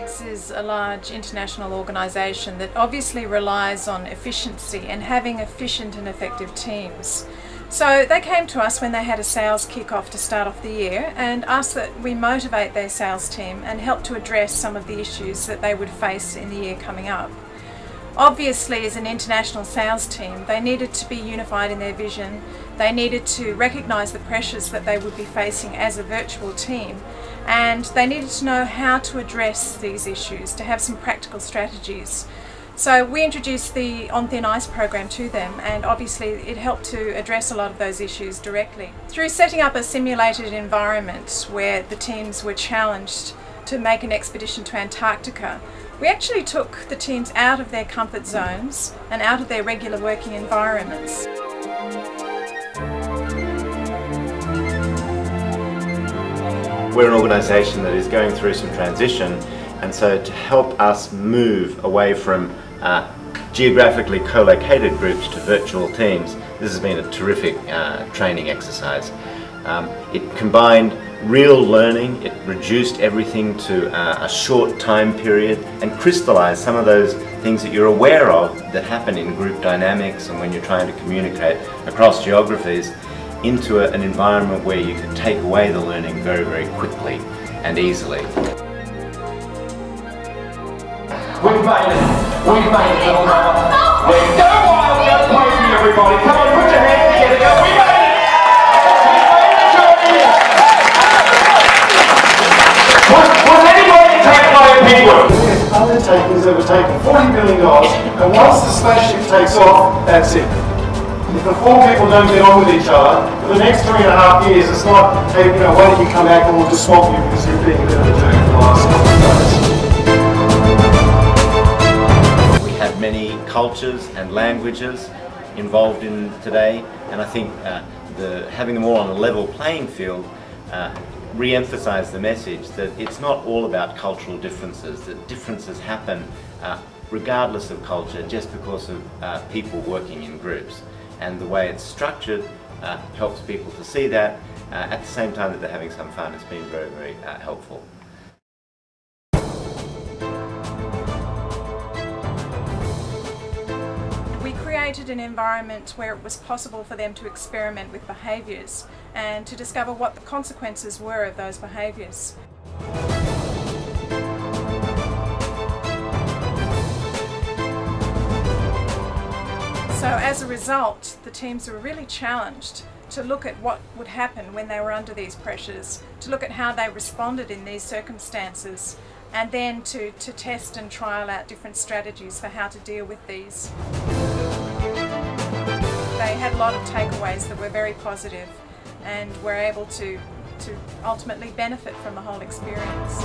Dynamics is a large international organisation that obviously relies on efficiency and having efficient and effective teams. So they came to us when they had a sales kick-off to start off the year and asked that we motivate their sales team and help to address some of the issues that they would face in the year coming up. Obviously, as an international sales team, they needed to be unified in their vision. They needed to recognise the pressures that they would be facing as a virtual team, and they needed to know how to address these issues, to have some practical strategies. So we introduced the On Thin Ice program to them, and obviously it helped to address a lot of those issues directly. Through setting up a simulated environment where the teams were challenged to make an expedition to Antarctica, we actually took the teams out of their comfort zones and out of their regular working environments. We're an organisation that is going through some transition, and so to help us move away from geographically co-located groups to virtual teams, this has been a terrific training exercise. It combined real learning, it reduced everything to a short time period and crystallised some of those things that you're aware of that happen in group dynamics and when you're trying to communicate across geographies into an environment where you can take away the learning very, very quickly and easily. We've made it, little mama. We're go wild, go crazy everybody. Come on, put your hands together, go. We made it! Was anybody attacked by a penguin? Undertakings that was taken $40 million, and once the spaceship takes off, that's it. If the four people don't get on with each other, for the next 3.5 years, it's not, hey, why don't you come back and we'll just swap you because you're being a bit of a jerk for the last couple of days. We have many cultures and languages involved in today, and I think having them all on a level playing field re-emphasise the message that it's not all about cultural differences, that differences happen regardless of culture just because of people working in groups. And the way it's structured helps people to see that at the same time that they're having some fun. It's been very, very helpful. We created an environment where it was possible for them to experiment with behaviours and to discover what the consequences were of those behaviours. So as a result, the teams were really challenged to look at what would happen when they were under these pressures, to look at how they responded in these circumstances, and then to test and trial out different strategies for how to deal with these. They had a lot of takeaways that were very positive and were able to ultimately benefit from the whole experience.